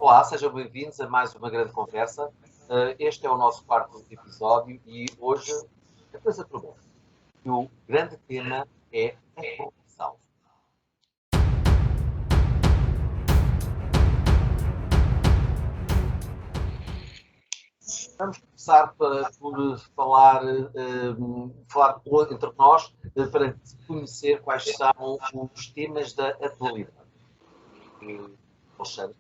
Olá, sejam bem-vindos a mais uma grande conversa. Este é o nosso quarto episódio e hoje a coisa promete. E o grande tema é a corrupção. Vamos começar por falar entre nós para conhecer quais são os temas da atualidade. Alexandre,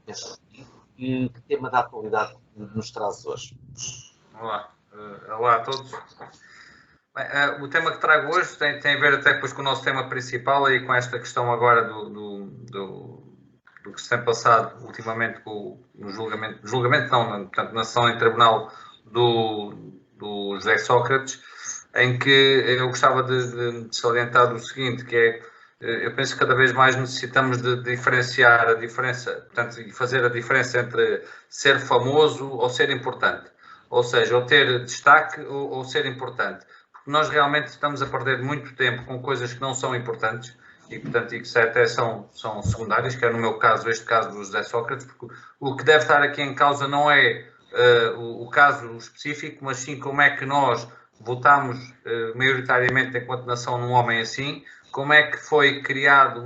que tema da atualidade nos traz hoje? Olá a todos. Bem, o tema que trago hoje tem a ver até depois com o nosso tema principal e com esta questão agora do que se tem passado ultimamente no julgamento não, portanto, na sessão em tribunal do José Sócrates, em que eu gostava de salientar o seguinte, que é, eu penso que cada vez mais necessitamos de diferenciar a diferença, portanto, fazer a diferença entre ser famoso ou ser importante. Ou seja, ou ter destaque ou ser importante. Porque nós realmente estamos a perder muito tempo com coisas que não são importantes e, portanto, e que até são secundárias, que é no meu caso, este caso do José Sócrates, porque o que deve estar aqui em causa não é o caso específico, mas sim como é que nós votámos maioritariamente enquanto nação num homem assim, como é que foi criado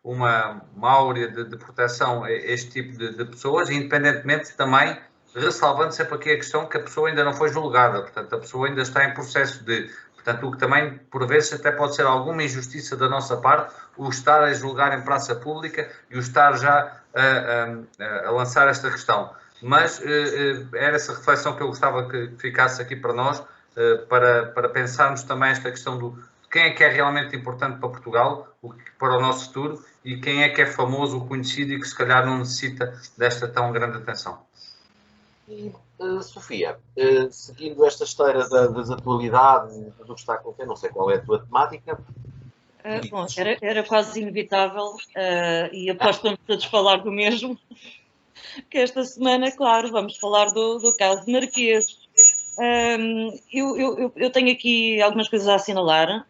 uma áurea de proteção a este tipo de pessoas, independentemente também, ressalvando sempre aqui a questão que a pessoa ainda não foi julgada, portanto, a pessoa ainda está em processo de... Portanto, o que também, por vezes, até pode ser alguma injustiça da nossa parte, o estar a julgar em praça pública e o estar já a lançar esta questão. Mas era essa reflexão que eu gostava que ficasse aqui para nós, para pensarmos também esta questão de quem é que é realmente importante para Portugal, para o nosso futuro, e quem é que é famoso, conhecido e que se calhar não necessita desta tão grande atenção. E, Sofia, seguindo esta história das atualidades e do que está a acontecer, não sei qual é a tua temática. Bom, era quase inevitável e aposto que vamos todos falar do mesmo, que esta semana, claro, vamos falar do caso Marquês. Eu tenho aqui algumas coisas a assinalar.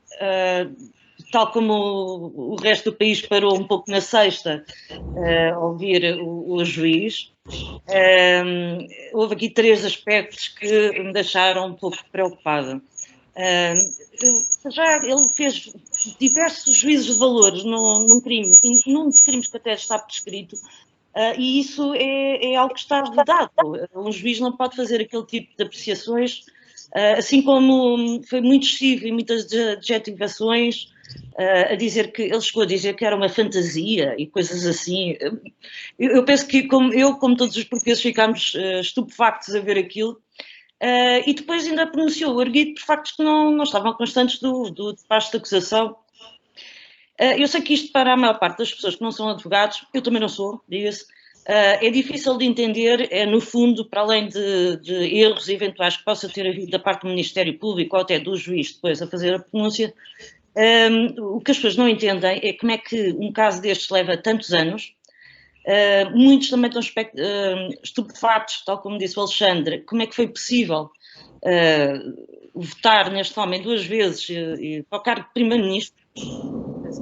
Tal como o resto do país parou um pouco na sexta a ouvir o juiz, houve aqui 3 aspectos que me deixaram um pouco preocupada. Já ele fez diversos juízos de valores num crime, num dos crimes que até está prescrito, e isso é algo que está vedado. Um juiz não pode fazer aquele tipo de apreciações, assim como foi muito excessivo em muitas adjetivações, a dizer que ele chegou a dizer que era uma fantasia e coisas assim. Eu penso que, como todos os portugueses, ficámos estupefactos a ver aquilo. E depois ainda pronunciou o arguido por factos que não estavam constantes do despacho de acusação. Eu sei que isto, para a maior parte das pessoas que não são advogados, eu também não sou, diga-se, é difícil de entender, no fundo, para além de erros eventuais que possa ter havido da parte do Ministério Público ou até do juiz depois a fazer a pronúncia, o que as pessoas não entendem é como é que um caso destes leva tantos anos. Muitos também estão estupefatos, tal como disse o Alexandre, como é que foi possível votar neste homem 2 vezes para o cargo de primeiro-ministro. As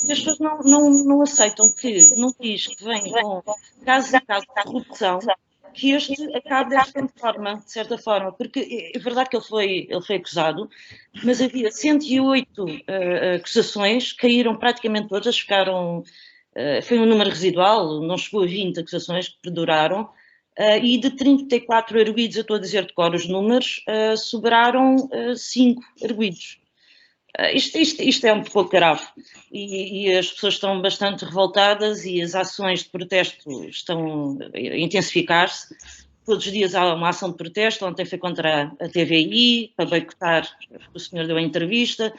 pessoas não aceitam que num país que vem com casos e casos de corrupção, que este acabe desta forma, de certa forma, porque é verdade que ele foi acusado, mas havia 108 acusações, caíram praticamente todas, ficaram... foi um número residual, não chegou a 20 acusações que perduraram, e de 34 arguidos, eu estou a dizer de cor os números, sobraram 5 arguidos. Isto é um pouco grave e as pessoas estão bastante revoltadas e as ações de protesto estão a intensificar-se. Todos os dias há uma ação de protesto. Ontem foi contra a TVI, para boicotar, o senhor deu a entrevista.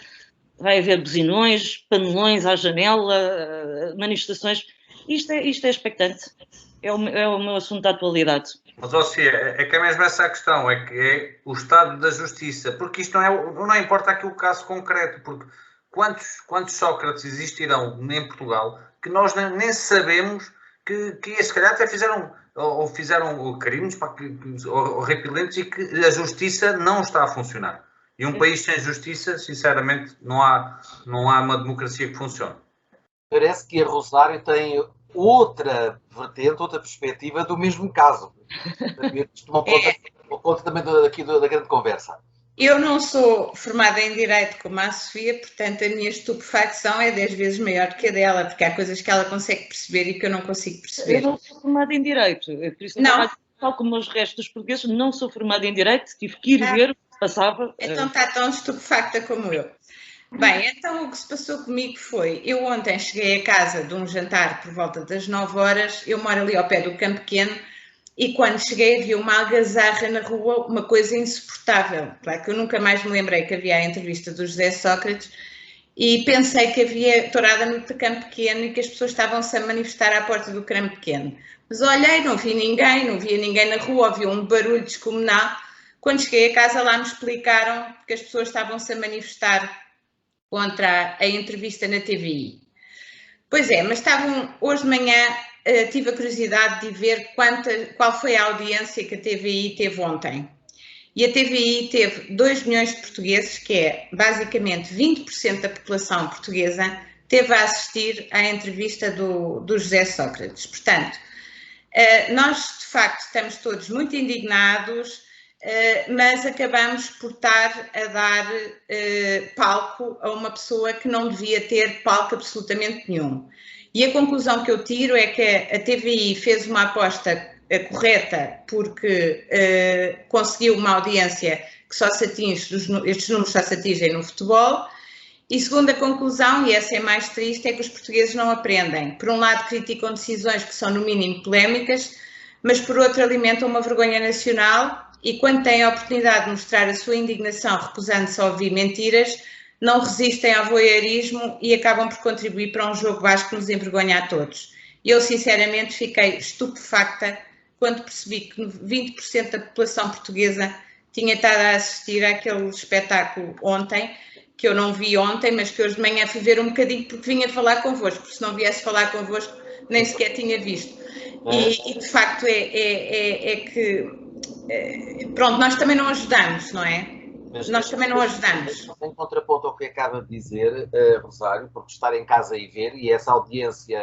Vai haver buzinões, panelões à janela, manifestações. Isto é expectante. É o meu assunto da atualidade. Mas, Sofia, é que é mesmo essa a questão, é que é o estado da justiça, porque isto não importa aqui o caso concreto, porque quantos Sócrates existirão em Portugal que nós nem sabemos que se calhar até fizeram crimes horripilantes e que a justiça não está a funcionar. E um país sem justiça, sinceramente, não há uma democracia que funcione. Parece que a Rosário tem outra vertente, outra perspectiva do mesmo caso. Tomam conta também aqui da grande conversa. Eu não sou formada em Direito como a Sofia, portanto a minha estupefacção é 10 vezes maior que a dela, porque há coisas que ela consegue perceber e que eu não consigo perceber. Eu não sou formada em Direito, por isso não. Tal como os restos dos portugueses, não sou formada em Direito, tive que ir ver o que passava. Então está tão estupefacta como eu. Bem, então o que se passou comigo foi, eu ontem cheguei a casa de um jantar por volta das 9 horas, eu moro ali ao pé do Campo Pequeno, e quando cheguei havia uma algazarra na rua, uma coisa insuportável. Claro que eu nunca mais me lembrei que havia a entrevista do José Sócrates e pensei que havia tourada no Campo Pequeno e que as pessoas estavam-se a manifestar à porta do Campo Pequeno. Mas olhei, não vi ninguém, não via ninguém na rua, havia um barulho descomunal. Quando cheguei a casa lá me explicaram que as pessoas estavam-se a manifestar contra a entrevista na TVI. Pois é, mas hoje de manhã tive a curiosidade de ver qual foi a audiência que a TVI teve ontem. E a TVI teve 2 milhões de portugueses, que é basicamente 20% da população portuguesa, teve a assistir à entrevista do José Sócrates. Portanto, nós de facto estamos todos muito indignados, mas acabamos por estar a dar palco a uma pessoa que não devia ter palco absolutamente nenhum. E a conclusão que eu tiro é que a TVI fez uma aposta correta porque conseguiu uma audiência que só se atinge, estes números só se atingem no futebol. E segunda conclusão, e essa é mais triste, é que os portugueses não aprendem. Por um lado criticam decisões que são no mínimo polémicas, mas por outro alimentam uma vergonha nacional e quando têm a oportunidade de mostrar a sua indignação recusando-se a ouvir mentiras, não resistem ao voyeurismo e acabam por contribuir para um jogo baixo que nos envergonha a todos. Eu, sinceramente, fiquei estupefacta quando percebi que 20% da população portuguesa tinha estado a assistir àquele espetáculo ontem, que eu não vi ontem, mas que hoje de manhã fui ver um bocadinho porque vinha falar convosco, porque se não viesse falar convosco nem sequer tinha visto. E de facto é que, pronto, nós também não ajudamos, não é? Mas nós também não ajudamos. Em contraponto ao que acaba de dizer, Rosário, porque estar em casa e ver, e essa audiência,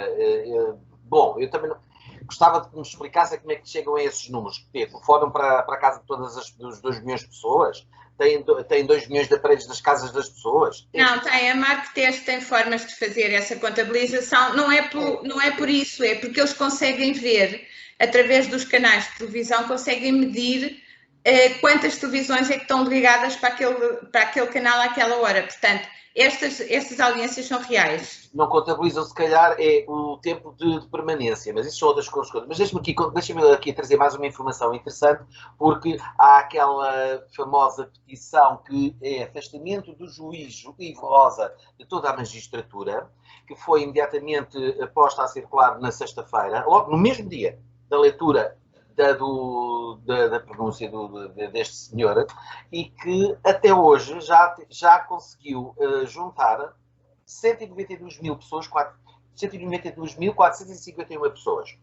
bom, eu também não, gostava de que me explicasse como é que chegam a esses números. Foram para a casa de todas dos 2 milhões de pessoas? Tem 2 milhões de aparelhos nas casas das pessoas? Não, tem. A Marketest tem formas de fazer essa contabilização. Não é por isso, é porque eles conseguem ver, através dos canais de televisão, conseguem medir quantas televisões é que estão ligadas para aquele canal àquela hora. Portanto, estas audiências são reais. Não contabilizam, se calhar, é o tempo de permanência, mas isso são outras coisas. Mas deixa-me aqui trazer mais uma informação interessante, porque há aquela famosa petição que é afastamento do juiz Ivo Rosa de toda a magistratura, que foi imediatamente posta a circular na sexta-feira, logo no mesmo dia da leitura da pronúncia deste senhor, e que até hoje já conseguiu juntar 192 mil pessoas, 192.451 pessoas.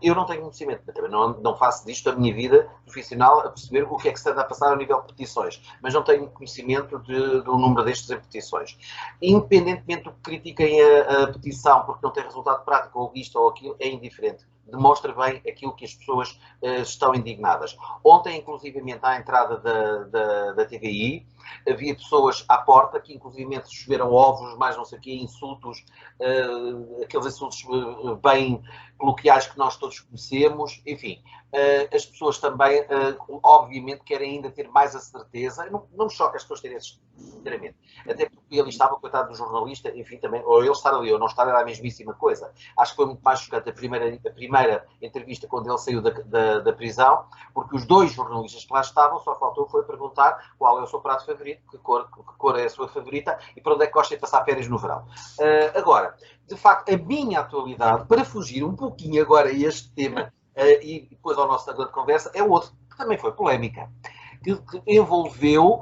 Eu não tenho conhecimento, também não faço disto a minha vida profissional a perceber o que é que se anda a passar ao nível de petições, mas não tenho conhecimento do número destes em petições. Independentemente do que critiquem a petição porque não tem resultado prático, ou isto ou aquilo, é indiferente. Demonstra bem aquilo que as pessoas estão indignadas. Ontem, inclusivamente, à entrada da TVI, havia pessoas à porta que, inclusivamente, choveram ovos, mais não sei o quê, insultos, aqueles insultos bem coloquiais que nós todos conhecemos, enfim. As pessoas também, obviamente, querem ainda ter mais a certeza. Não me choca as pessoas terem esse, sinceramente. Até porque ali estava, coitado do jornalista, enfim, também, ou ele estar ali ou não estar, era a mesmíssima coisa. Acho que foi muito mais chocante a primeira entrevista quando ele saiu da prisão, porque os 2 jornalistas que lá estavam, só faltou foi perguntar qual é o seu prato favorito, que cor é a sua favorita e para onde é que gosta de passar férias no verão. Agora, de facto, a minha atualidade, para fugir um pouquinho agora a este tema, e depois ao nosso tabuleiro de conversa, é outro, que também foi polémica, que envolveu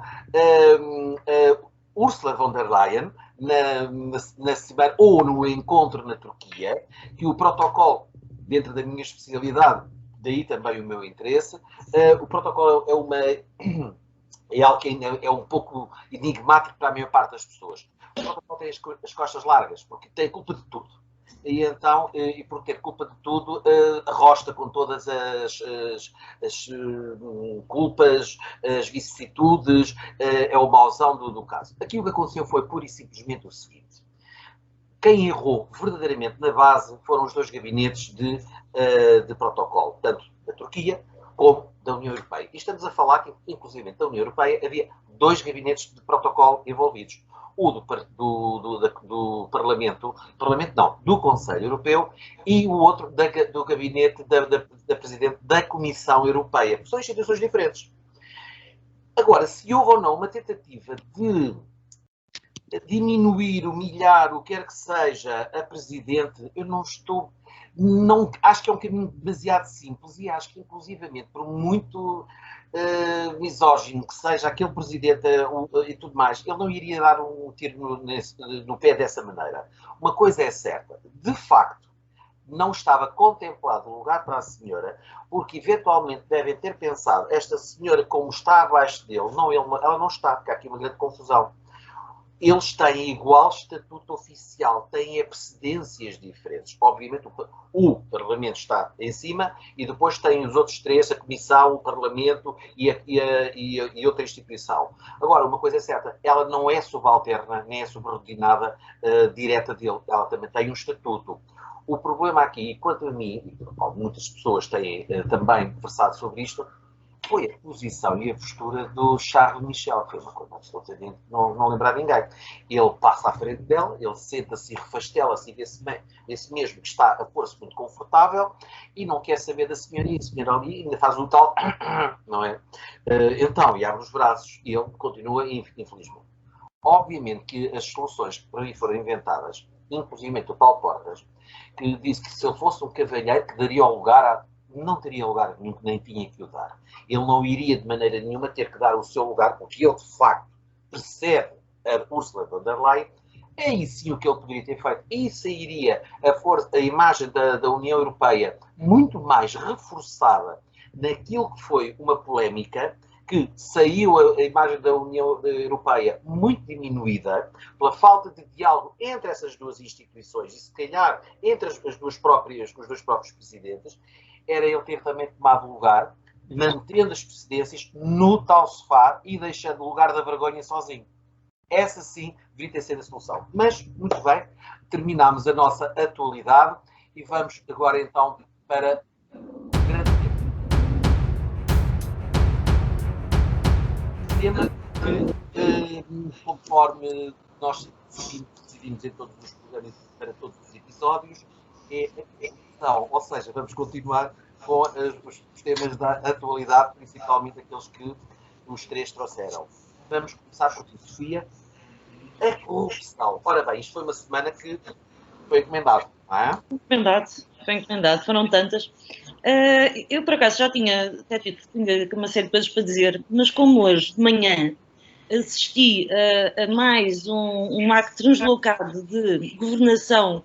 Ursula von der Leyen na semana, ou no encontro na Turquia, que o protocolo, dentro da minha especialidade, daí também o meu interesse, o protocolo é algo que ainda é um pouco enigmático para a maior parte das pessoas. O protocolo tem as costas largas, porque tem culpa de tudo. e então, e por ter culpa de tudo, arrosta com todas as culpas, as vicissitudes, é o mauzão do caso. Aqui o que aconteceu foi pura e simplesmente o seguinte: quem errou verdadeiramente na base foram os dois gabinetes de protocolo, tanto da Turquia como da União Europeia. E estamos a falar que, inclusive, da União Europeia havia dois gabinetes de protocolo envolvidos. O do Parlamento não, do Conselho Europeu, e o outro do gabinete da Presidente da Comissão Europeia. São instituições diferentes. Agora, se houve ou não uma tentativa de diminuir, humilhar, o que quer que seja, a Presidente, eu não estou... acho que é um caminho demasiado simples e acho que, inclusivamente, por muito misógino que seja aquele Presidente e tudo mais, ele não iria dar um tiro no pé dessa maneira. Uma coisa é certa, de facto, não estava contemplado um lugar para a senhora, porque eventualmente devem ter pensado, esta senhora, como está abaixo dele, ela não está, porque há aqui uma grande confusão. Eles têm igual estatuto oficial, têm precedências diferentes. Obviamente o Parlamento está em cima e depois tem os outros três, a Comissão, o Parlamento e outra instituição. Agora, uma coisa é certa, ela não é subalterna, nem é subordinada direta dele. Ela também tem um estatuto. O problema aqui, quanto a mim, muitas pessoas têm também versado sobre isto, foi a posição e a postura do Charles Michel, que foi uma coisa absolutamente não lembrar ninguém. Ele passa à frente dela, ele senta-se e refastela-se e esse mesmo que está a pôr-se muito confortável e não quer saber da senhora e a senhora ali ainda faz o tal, não é? Então, e abre os braços e ele continua, infelizmente. Obviamente que as soluções que por aí foram inventadas, inclusive o Paulo Portas, que disse que se ele fosse um cavalheiro que daria o lugar não teria lugar nenhum, nem tinha que o dar. Ele não iria de maneira nenhuma ter que dar o seu lugar, porque ele de facto percebe a Ursula von der Leyen. É sim o que ele poderia ter feito. E sairia a imagem da União Europeia muito mais reforçada naquilo que foi uma polémica, que saiu a imagem da União Europeia muito diminuída pela falta de diálogo entre essas duas instituições e, se calhar, entre os dois próprios presidentes. Era ele ter também tomado lugar, mantendo as precedências no tal sofá e deixando o lugar da vergonha sozinho. Essa sim devia ter sido a solução. Mas, muito bem, terminamos a nossa atualidade e vamos agora então para o grande tema que, conforme nós decidimos em todos os programas, para todos os episódios, é a questão, ou seja, vamos continuar com os temas da atualidade, principalmente aqueles que os três trouxeram. Vamos começar por ti, Sofia. A corrupção. Ora bem, isto foi uma semana que foi encomendado, não é? Foi encomendado, foram tantas. Eu, por acaso, já tinha até tido uma série de coisas para dizer, mas como hoje, de manhã, assisti a mais um acto translocado de governação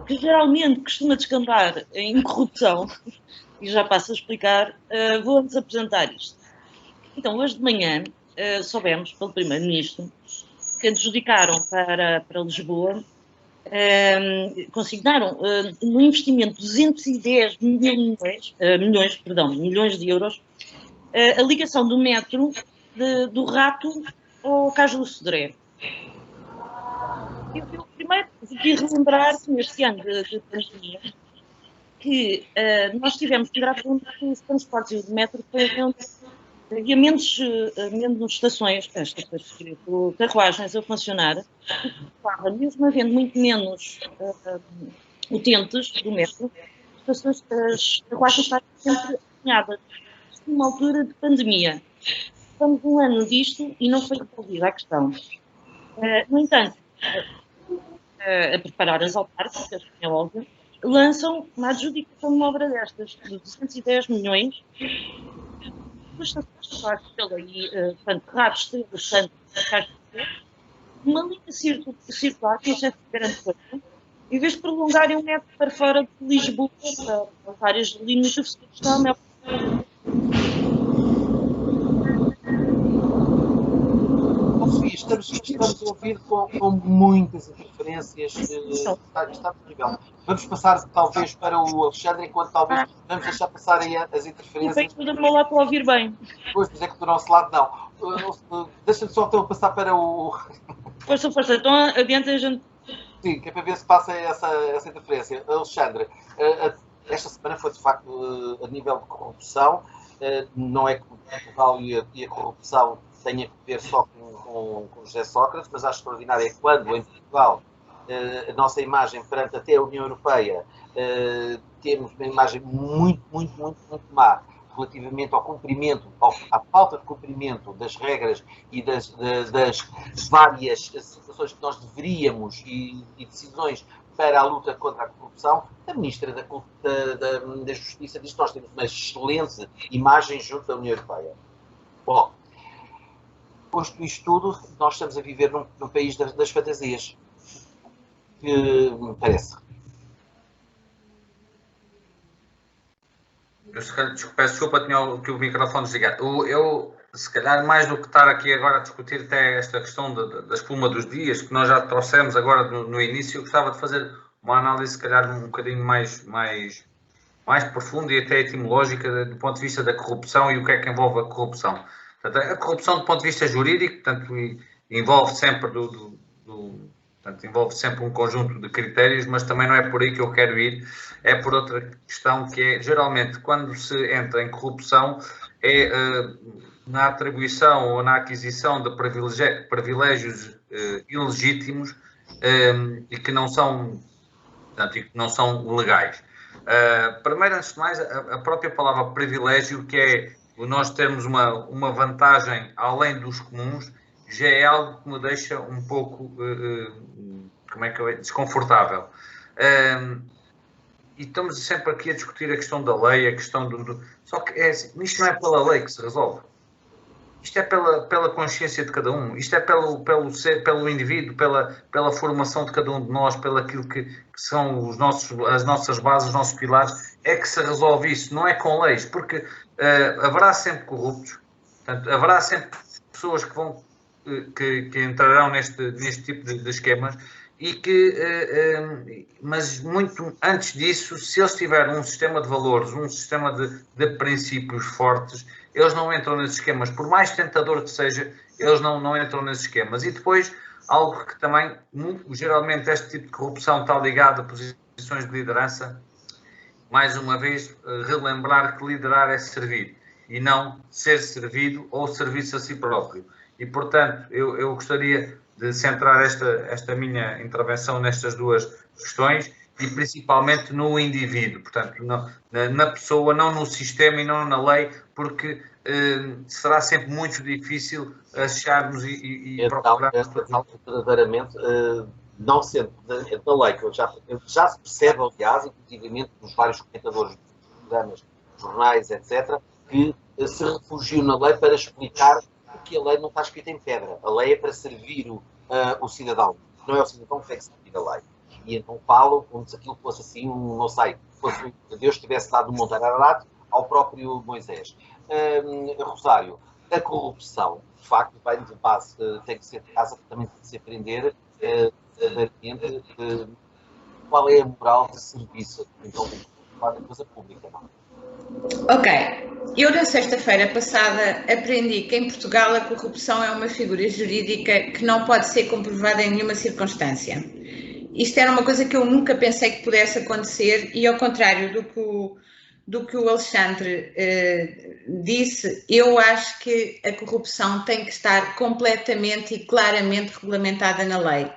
que geralmente costuma descambar em corrupção, e já passo a explicar, vou-vos apresentar isto. Então, hoje de manhã, soubemos pelo Primeiro-Ministro que adjudicaram para Lisboa, consignaram no investimento de 210 milhões de euros, a ligação do metro do Rato ao Cais do Sodré. Eu primeiro queria relembrar que neste ano de pandemia que nós tivemos que tirar os transportes e o metro havia menos estações, carruagens a funcionar, mesmo havendo muito menos utentes do metro, as carruagens estavam sempre alinhadas numa altura de pandemia. Estamos um ano disto e não foi resolvida a questão. No entanto, a preparar as autárquicas, é óbvio, lançam uma adjudicação de uma obra destas, de 210 milhões, tanto ratos, tanto uma linha circular, que isso é grande coisa, em vez de prolongarem um metro para fora de Lisboa, para várias linhas suficientes, estão a Conseguiste estamos a ouvir com muitas interferências. Está terrível. Vamos passar talvez para o Alexandre, enquanto talvez vamos deixar passar aí as interferências. Eu do meu lado para ouvir bem. Pois, mas é que do nosso lado não. Deixa-me só então passar para o... Força. Então adiante a gente... Sim, que é para ver se passa essa interferência. Alexandre, esta semana foi de facto a nível de corrupção. Não é que Portugal e a corrupção tenha que ver só com José Sócrates, mas acho extraordinário é quando em Portugal a nossa imagem perante até a União Europeia temos uma imagem muito má relativamente ao cumprimento, à falta de cumprimento das regras e das várias situações que nós deveríamos e decisões para a luta contra a corrupção. A Ministra da Justiça diz que nós temos uma excelente imagem junto da União Europeia. Bom, posto isto tudo, nós estamos a viver num país das fantasias. Que me parece. Peço desculpa, tinha o microfone desligado. Eu, se calhar, mais do que estar aqui agora a discutir até esta questão da espuma dos dias, que nós já trouxemos agora no início, eu gostava de fazer uma análise, se calhar, um bocadinho mais profunda e até etimológica do ponto de vista da corrupção e o que é que envolve a corrupção. Portanto, a corrupção do ponto de vista jurídico, portanto, envolve sempre Portanto, envolve sempre um conjunto de critérios, mas também não é por aí que eu quero ir, é por outra questão que é, geralmente, quando se entra em corrupção, é na atribuição ou na aquisição de privilégios ilegítimos e que não são, portanto, e que não são legais. Primeiro, antes de mais, a própria palavra privilégio, que é nós termos uma vantagem além dos comuns, já é algo que me deixa um pouco, desconfortável. E estamos sempre aqui a discutir a questão da lei, a questão Só que isto não é pela lei que se resolve. Isto é pela consciência de cada um. Isto é pelo indivíduo, pela formação de cada um de nós, pelo aquilo que são as nossas bases, os nossos pilares, é que se resolve isso. Não é com leis, porque haverá sempre corruptos, portanto, haverá sempre pessoas que vão que entrarão neste tipo de esquemas e que, mas muito antes disso, se eles tiverem um sistema de valores, um sistema de princípios fortes, eles não entram nesses esquemas. Por mais tentador que seja, eles não entram nesses esquemas. E depois, algo que também, geralmente, este tipo de corrupção está ligado a posições de liderança. Mais uma vez, relembrar que liderar é servir e não ser servido ou servir-se a si próprio. E, portanto, eu gostaria de centrar esta minha intervenção nestas duas questões e principalmente no indivíduo, portanto, na pessoa, não no sistema e não na lei, porque será sempre muito difícil acharmos e procurarmos... Verdadeiramente, não sendo da lei, que já se percebe, aliás, inclusivamente nos vários comentadores de programas, jornais, etc., que se refugiam na lei para explicar que a lei não está escrita em pedra. A lei é para servir o cidadão. Não é o cidadão que tem que servir a lei. E então falam como se aquilo fosse assim, não sei, fosse Deus tivesse dado um Monte Ararat ao próprio Moisés. Rosário, a corrupção, de facto, vai de base, tem que ser de casa, também tem que se aprender qual é a moral de serviço, então, da coisa pública, não é? Ok, eu na sexta-feira passada aprendi que em Portugal a corrupção é uma figura jurídica que não pode ser comprovada em nenhuma circunstância. Isto era uma coisa que eu nunca pensei que pudesse acontecer e, ao contrário do que o Alexandre disse, eu acho que a corrupção tem que estar completamente e claramente regulamentada na lei,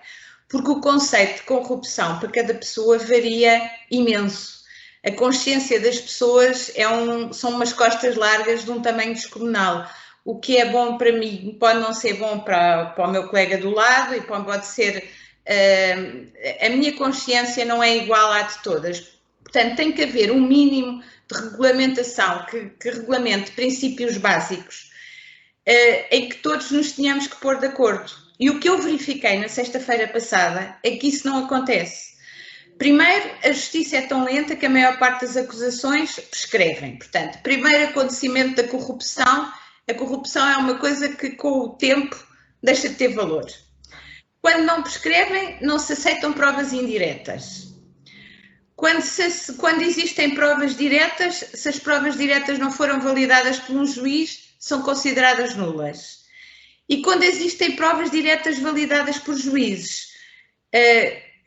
porque o conceito de corrupção para cada pessoa varia imenso. A consciência das pessoas são umas costas largas de um tamanho descomunal. O que é bom para mim pode não ser bom para o meu colega do lado e pode ser... a minha consciência não é igual à de todas. Portanto, tem que haver um mínimo de regulamentação que regulamente princípios básicos em que todos nos tenhamos que pôr de acordo. E o que eu verifiquei na sexta-feira passada é que isso não acontece. Primeiro, a justiça é tão lenta que a maior parte das acusações prescrevem. Portanto, primeiro acontecimento da corrupção. A corrupção é uma coisa que, com o tempo, deixa de ter valor. Quando não prescrevem, não se aceitam provas indiretas. Quando existem provas diretas, se as provas diretas não foram validadas por um juiz, são consideradas nulas. E quando existem provas diretas validadas por juízes,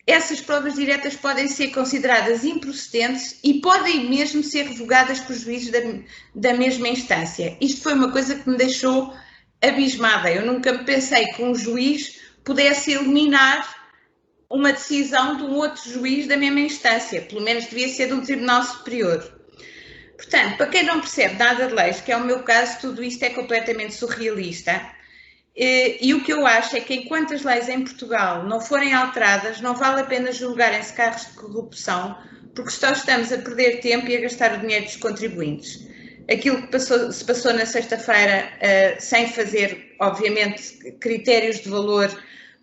essas provas diretas podem ser consideradas improcedentes e podem mesmo ser revogadas por juízes da mesma instância. Isto foi uma coisa que me deixou abismada. Eu nunca pensei que um juiz pudesse eliminar uma decisão de um outro juiz da mesma instância. Pelo menos devia ser de um tribunal superior. Portanto, para quem não percebe nada de leis, que é o meu caso, tudo isto é completamente surrealista. E o que eu acho é que enquanto as leis em Portugal não forem alteradas, não vale a pena julgarem-se cargos de corrupção, porque só estamos a perder tempo e a gastar o dinheiro dos contribuintes. Aquilo que se passou na sexta-feira, sem fazer, obviamente, critérios de valor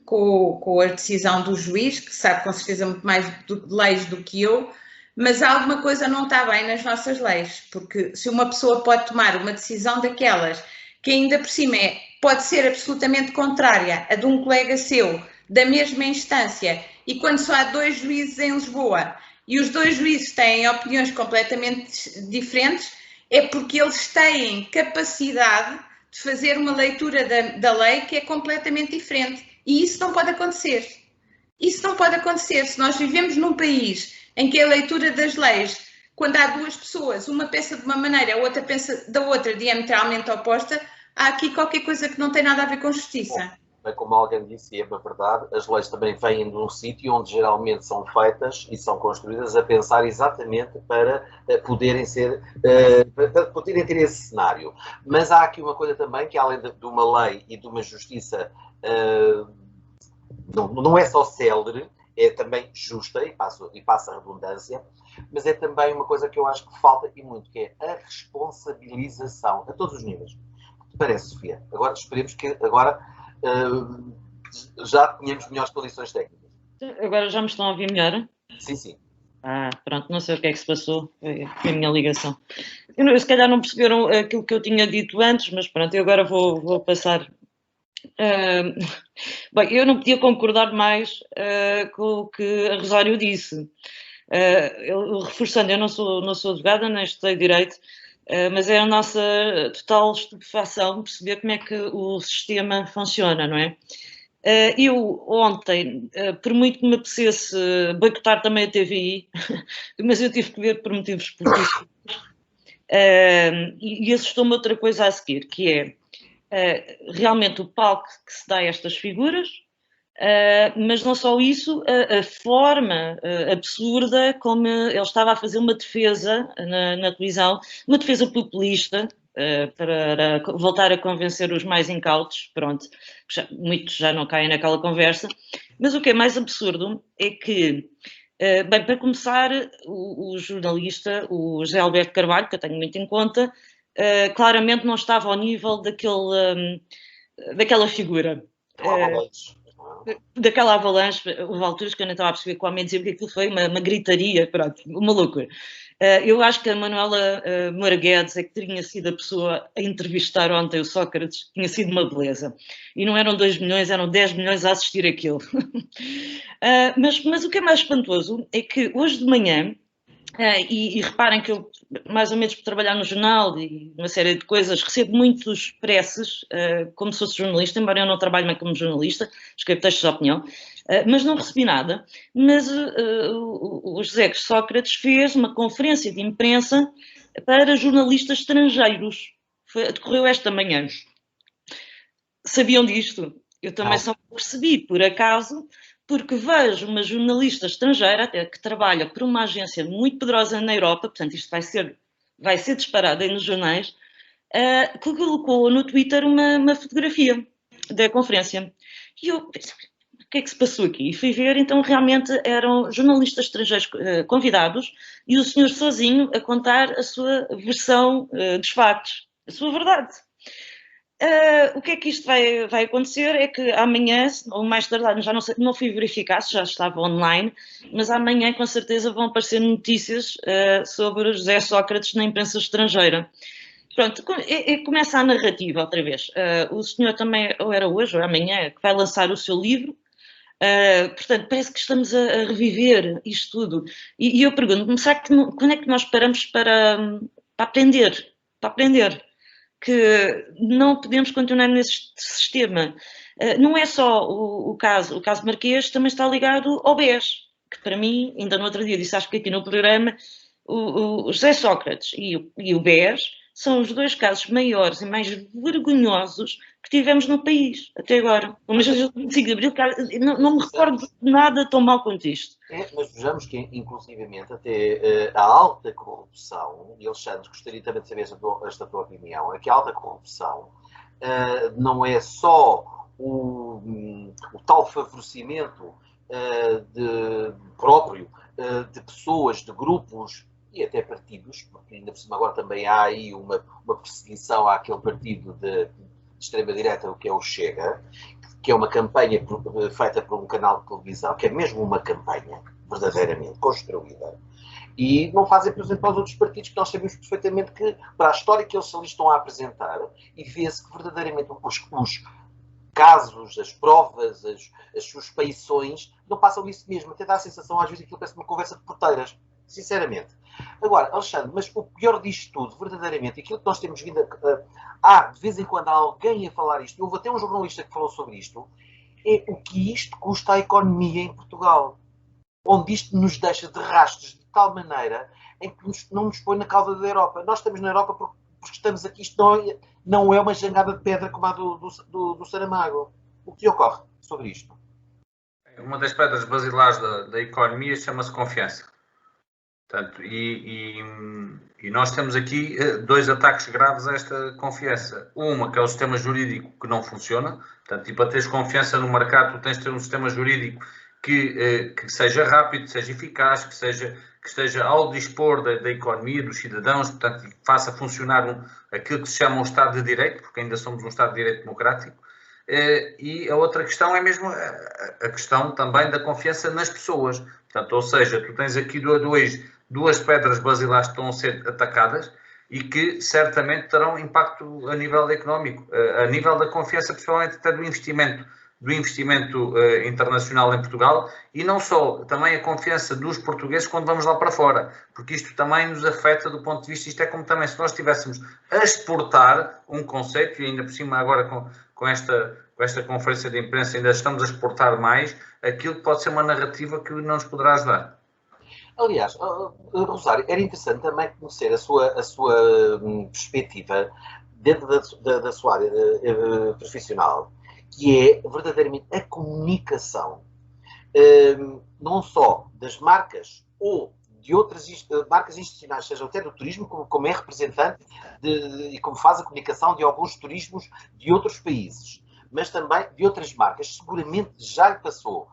com a decisão do juiz, que sabe com certeza muito mais de leis do que eu, mas alguma coisa não está bem nas nossas leis, porque se uma pessoa pode tomar uma decisão daquelas, que ainda por cima pode ser absolutamente contrária a de um colega seu, da mesma instância, e quando só há 2 juízes em Lisboa, e os 2 juízes têm opiniões completamente diferentes, é porque eles têm capacidade de fazer uma leitura da lei que é completamente diferente. E isso não pode acontecer. Isso não pode acontecer. Se nós vivemos num país em que a leitura das leis, quando há 2 pessoas, uma pensa de uma maneira, a outra pensa da outra, diametralmente oposta, há aqui qualquer coisa que não tem nada a ver com justiça. Bem, como alguém disse, e é uma verdade, as leis também vêm de um sítio onde geralmente são feitas e são construídas a pensar exatamente para poderem ser, para poderem ter esse cenário. Mas há aqui uma coisa também que, além de uma lei e de uma justiça, não é só célere, é também justa, e passa a redundância, mas é também uma coisa que eu acho que falta e muito, que é a responsabilização a todos os níveis. Parece, Sofia. Agora esperemos que já tenhamos melhores condições técnicas. Agora já me estão a ouvir melhor? Sim, sim. Pronto, não sei o que é que se passou, foi a minha ligação. Se calhar não perceberam aquilo que eu tinha dito antes, mas pronto, eu agora vou passar. Bem, eu não podia concordar mais com o que a Rosário disse. Reforçando, eu não sou advogada, nem estudei Direito, mas é a nossa total estupefação perceber como é que o sistema funciona, não é? Eu ontem, por muito que me apetecesse boicotar também a TVI, mas eu tive que ver por motivos políticos, e assustou-me outra coisa a seguir, que é realmente o palco que se dá a estas figuras, mas não só isso, a forma absurda como ele estava a fazer uma defesa na televisão, uma defesa populista, para voltar a convencer os mais incautos, pronto, muitos já não caem naquela conversa, mas o que é mais absurdo é que, bem, para começar, o jornalista, o José Alberto Carvalho, que eu tenho muito em conta, claramente não estava ao nível daquela figura. Daquela avalanche, houve alturas que eu não estava a perceber qual me dizia porque aquilo foi uma gritaria, pronto, uma loucura. Eu acho que a Manuela Moura Guedes é que tinha sido a pessoa a entrevistar ontem o Sócrates, tinha sido uma beleza. E não eram 2 milhões, eram 10 milhões a assistir aquilo. Mas o que é mais espantoso é que hoje de manhã, e reparem que eu, mais ou menos por trabalhar no jornal e uma série de coisas, recebo muitos presses, como se fosse jornalista, embora eu não trabalhe mais como jornalista, escrevo textos de opinião, mas não recebi nada. Mas o José Sócrates fez uma conferência de imprensa para jornalistas estrangeiros. Decorreu esta manhã. Sabiam disto? Eu também só percebi, por acaso, porque vejo uma jornalista estrangeira, até que trabalha por uma agência muito poderosa na Europa, portanto isto vai ser disparado aí nos jornais, que colocou no Twitter uma fotografia da conferência. E eu pensei, o que é que se passou aqui? E fui ver, então realmente eram jornalistas estrangeiros convidados e o senhor sozinho a contar a sua versão dos factos, a sua verdade. O que é que isto vai acontecer é que amanhã, ou mais tarde, já não fui verificar se já estava online, mas amanhã com certeza vão aparecer notícias sobre José Sócrates na imprensa estrangeira. Pronto, começa a narrativa outra vez. O senhor também, ou era hoje ou amanhã, que vai lançar o seu livro. Portanto, parece que estamos a reviver isto tudo. E eu pergunto-me, será que quando é que nós paramos para aprender? Para aprender que não podemos continuar nesse sistema. Não é só o caso Marquês, também está ligado ao BES, que para mim, ainda no outro dia disse, acho que aqui no programa, o José Sócrates e o BES são os dois casos maiores e mais vergonhosos que tivemos no país, até agora. Mas eu não consigo abrir, não me recordo de nada tão mal quanto isto. Mas vejamos que, inclusivamente, até a alta corrupção, e Alexandre, gostaria também de saber esta tua opinião, é que a alta corrupção não é só o tal favorecimento próprio de pessoas, de grupos e até partidos, porque ainda por cima agora também há aí uma perseguição àquele partido de extrema-direita, que é o Chega, que é uma campanha feita por um canal de televisão, que é mesmo uma campanha verdadeiramente construída, e não fazem, por exemplo, aos outros partidos, que nós sabemos perfeitamente que, para a história que eles ali estão a apresentar, e vê-se que verdadeiramente os casos, as provas, as suspeições, não passam disso mesmo. Até dá a sensação, às vezes, que aquilo parece uma conversa de porteiras, sinceramente. Agora, Alexandre, mas o pior disto tudo, verdadeiramente, aquilo que nós temos vindo de vez em quando há alguém a falar isto, houve até um jornalista que falou sobre isto, é o que isto custa à economia em Portugal, onde isto nos deixa de rastros de tal maneira em que não nos põe na cauda da Europa. Nós estamos na Europa porque estamos aqui, isto não é uma jangada de pedra como a do Saramago. O que ocorre sobre isto? Uma das pedras basilares da economia chama-se confiança. Portanto, e nós temos aqui dois ataques graves a esta confiança. Uma, que é o sistema jurídico que não funciona. Portanto, e para teres confiança no mercado, tu tens de ter um sistema jurídico que seja rápido, que seja eficaz, que esteja ao dispor da economia, dos cidadãos, portanto, que faça funcionar aquilo que se chama um Estado de Direito, porque ainda somos um Estado de Direito democrático. E a outra questão é mesmo a questão também da confiança nas pessoas. Portanto, ou seja, tu tens aqui duas pedras basilares que estão a ser atacadas e que certamente terão impacto a nível económico, a nível da confiança, principalmente até do investimento internacional em Portugal, e não só, também a confiança dos portugueses quando vamos lá para fora, porque isto também nos afeta do ponto de vista, isto é como também se nós estivéssemos a exportar um conceito, e ainda por cima agora com esta conferência de imprensa ainda estamos a exportar mais, aquilo que pode ser uma narrativa que não nos poderá ajudar. Aliás, Rosário, era interessante também conhecer a sua perspectiva dentro da sua área profissional, que é verdadeiramente a comunicação, não só das marcas ou de outras marcas institucionais, seja até do turismo, como é representante e como faz a comunicação de alguns turismos de outros países, mas também de outras marcas, seguramente já lhe passou,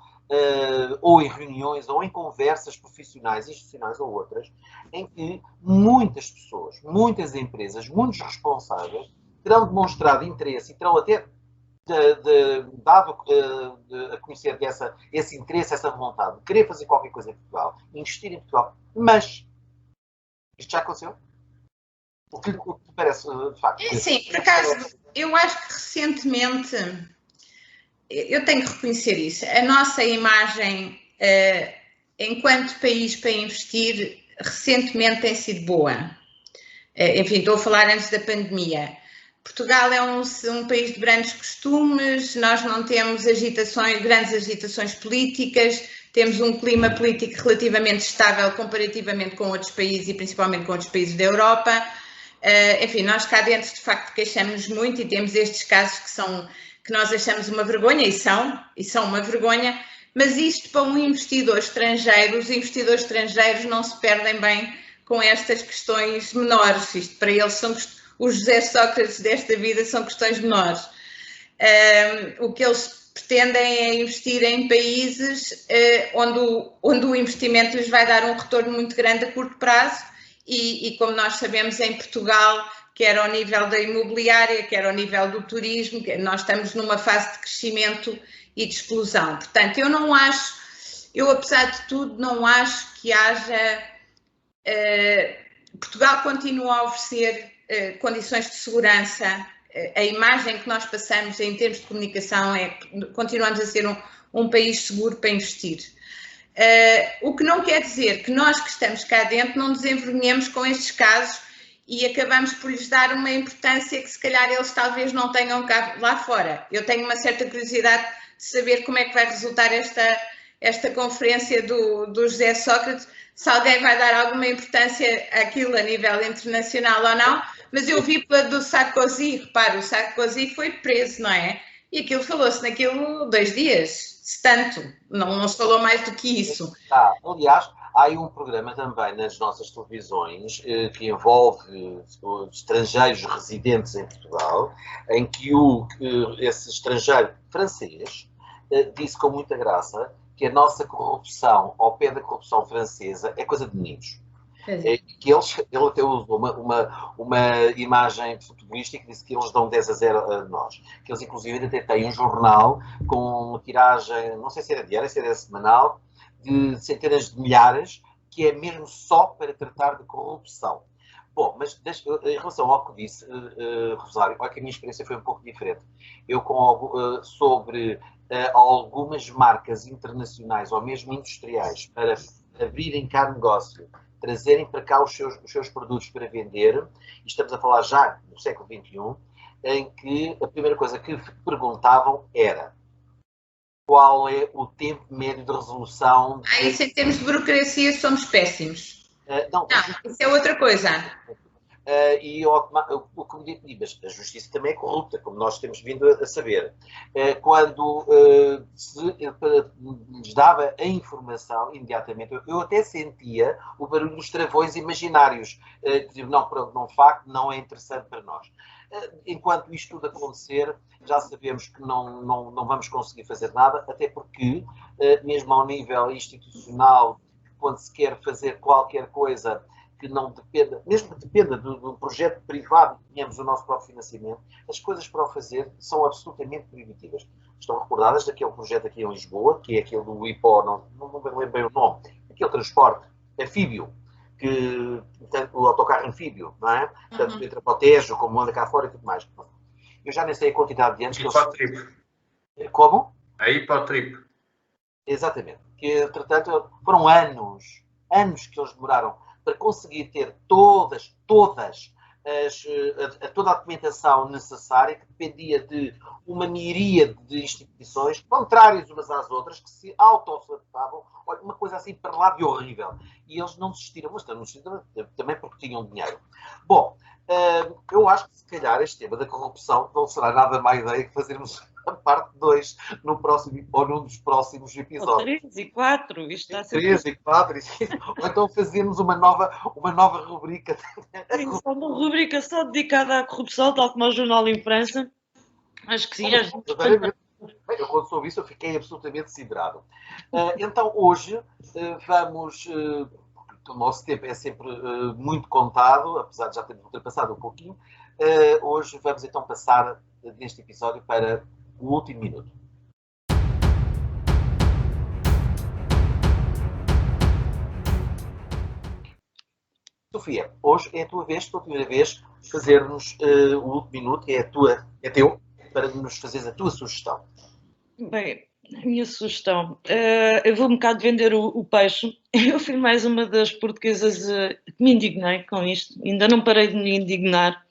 ou em reuniões, ou em conversas profissionais, institucionais ou outras, em que muitas pessoas, muitas empresas, muitos responsáveis terão demonstrado interesse e terão até dado a conhecer esse interesse, essa vontade de querer fazer qualquer coisa em Portugal, investir em Portugal, mas isto já aconteceu? O que te parece, de facto? Sim, por acaso, eu acho que recentemente, eu tenho que reconhecer isso, a nossa imagem enquanto país para investir recentemente tem sido boa. Enfim, estou a falar antes da pandemia. Portugal é um país de grandes costumes, nós não temos grandes agitações políticas, temos um clima político relativamente estável comparativamente com outros países e principalmente com outros países da Europa. Enfim, nós cá dentro de facto queixamos-nos muito e temos estes casos que nós achamos uma vergonha e são uma vergonha, mas isto para um investidor estrangeiro, os investidores estrangeiros não se perdem bem com estas questões menores, isto para eles são os José Sócrates desta vida são questões menores. O que eles pretendem é investir em países onde o investimento lhes vai dar um retorno muito grande a curto prazo e como nós sabemos em Portugal, quer ao nível da imobiliária, quer ao nível do turismo, nós estamos numa fase de crescimento e de explosão. Portanto, eu apesar de tudo não acho que haja... Portugal continua a oferecer condições de segurança, a imagem que nós passamos em termos de comunicação é que continuamos a ser um país seguro para investir. O que não quer dizer que nós que estamos cá dentro não nos envergonhemos com estes casos e acabamos por lhes dar uma importância que se calhar eles talvez não tenham cá, lá fora. Eu tenho uma certa curiosidade de saber como é que vai resultar esta conferência do José Sócrates, se alguém vai dar alguma importância àquilo a nível internacional ou não, mas eu vi pela do Sarkozy, repara, o Sarkozy foi preso, não é? E aquilo falou-se naquilo 2 dias, se tanto, não se falou mais do que isso. Aliás, há aí um programa também nas nossas televisões que envolve estrangeiros residentes em Portugal, em que esse estrangeiro francês disse com muita graça que a nossa corrupção, ao pé da corrupção francesa, é coisa de meninos. Que ele até usou uma imagem futebolística que disse que eles dão 10-0 a nós. Que eles, inclusive, até têm um jornal com uma tiragem, não sei se era diária, se era semanal, de centenas de milhares, que é mesmo só para tratar de corrupção. Bom, mas em relação ao que disse, Rosário, olha que a minha experiência foi um pouco diferente. Eu, sobre algumas marcas internacionais ou mesmo industriais para abrirem cá negócio, trazerem para cá os seus produtos para vender, e estamos a falar já no século XXI, em que a primeira coisa que perguntavam era qual é o tempo médio de resolução... Isso em termos de burocracia somos péssimos. Não, isso é outra coisa. E o que me digo, mas a justiça também é corrupta, como nós temos vindo a saber. Quando se lhes dava a informação imediatamente, eu até sentia o barulho dos travões imaginários. Não, de facto, não é interessante para nós. Enquanto isto tudo acontecer, já sabemos que não vamos conseguir fazer nada, até porque, mesmo ao nível institucional, quando se quer fazer qualquer coisa que não dependa, mesmo que dependa do projeto privado e tenhamos o nosso próprio financiamento, as coisas para o fazer são absolutamente proibitivas. Estão recordadas daquele projeto aqui em Lisboa, que é aquele do IPO, não me lembro bem o nome, aquele transporte anfíbio, o autocarro anfíbio, não é? Tanto entra para o Tejo, como anda cá fora e tudo mais. Eu já nem sei a quantidade de anos que eles... Como? A Hipotrip. Exatamente. Que, entretanto, foram anos que eles demoraram para conseguir ter toda a documentação necessária, que dependia de uma miríade de instituições, contrárias umas às outras, que se auto-sabotavam. Olha, uma coisa assim para lá de horrível. E eles não desistiram, mas não desistiram também porque tinham dinheiro. Bom, eu acho que se calhar este tema da corrupção não será nada má ideia que fazermos a parte 2 no próximo, ou num dos próximos episódios. 3 e 4, isto está 3 e 4, ou então fazemos uma nova rubrica. Uma rubrica só dedicada à corrupção, tal como o Jornal em França. Acho que sim. Eu, quando soube isso, eu fiquei absolutamente siderado. Então, hoje, vamos... o nosso tempo é sempre muito contado, apesar de já termos ultrapassado um pouquinho. Hoje vamos então passar neste episódio para o último minuto. Sofia, hoje é a tua vez, pela primeira vez, fazer-nos o último minuto, é teu, para nos fazeres a tua sugestão. Bem, a minha sugestão, eu vou um bocado vender o peixe. Eu fui mais uma das portuguesas que me indignei com isto, ainda não parei de me indignar,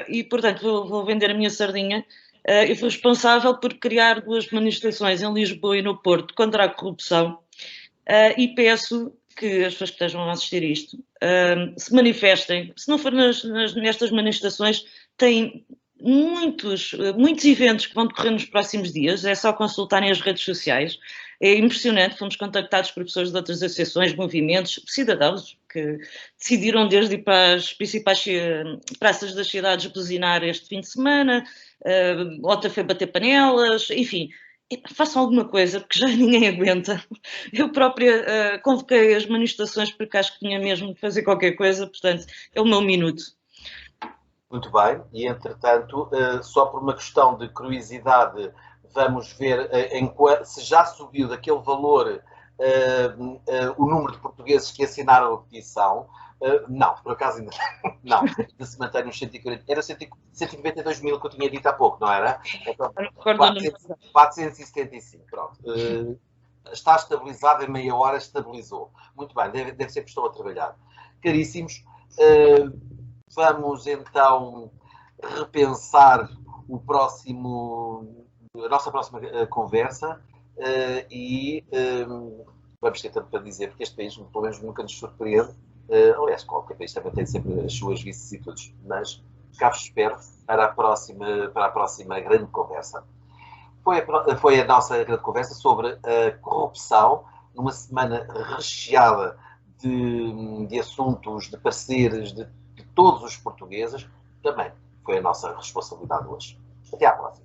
e portanto vou vender a minha sardinha. Eu fui responsável por criar 2 manifestações em Lisboa e no Porto contra a corrupção, e peço que as pessoas que estejam a assistir a isto se manifestem. Se não for nestas manifestações, tem muitos eventos que vão decorrer nos próximos dias, é só consultarem as redes sociais. É impressionante, fomos contactados por pessoas de outras associações, movimentos, cidadãos que decidiram desde ir para as principais praças das cidades buzinar este fim de semana, outra foi bater panelas, enfim, façam alguma coisa, porque já ninguém aguenta. Eu própria convoquei as manifestações porque acho que tinha mesmo de fazer qualquer coisa, portanto, é o meu minuto. Muito bem, e entretanto, só por uma questão de curiosidade, vamos ver se já subiu daquele valor o número de portugueses que assinaram a petição. Não, por acaso ainda não. Ainda se mantém nos 140. Era 192 mil que eu tinha dito há pouco, não era? Então, 475, pronto. Está estabilizado, em meia hora estabilizou. Muito bem, deve ser que estou a trabalhar. Caríssimos, vamos então repensar a nossa próxima conversa e vamos ter tanto para dizer, porque este país, pelo menos, nunca nos surpreende. Aliás, qualquer país também tem sempre as suas vicissitudes, mas cá vos espero para a próxima grande conversa. Foi a nossa grande conversa sobre a corrupção, numa semana recheada de assuntos, de pareceres de todos os portugueses. Também foi a nossa responsabilidade hoje. Até à próxima.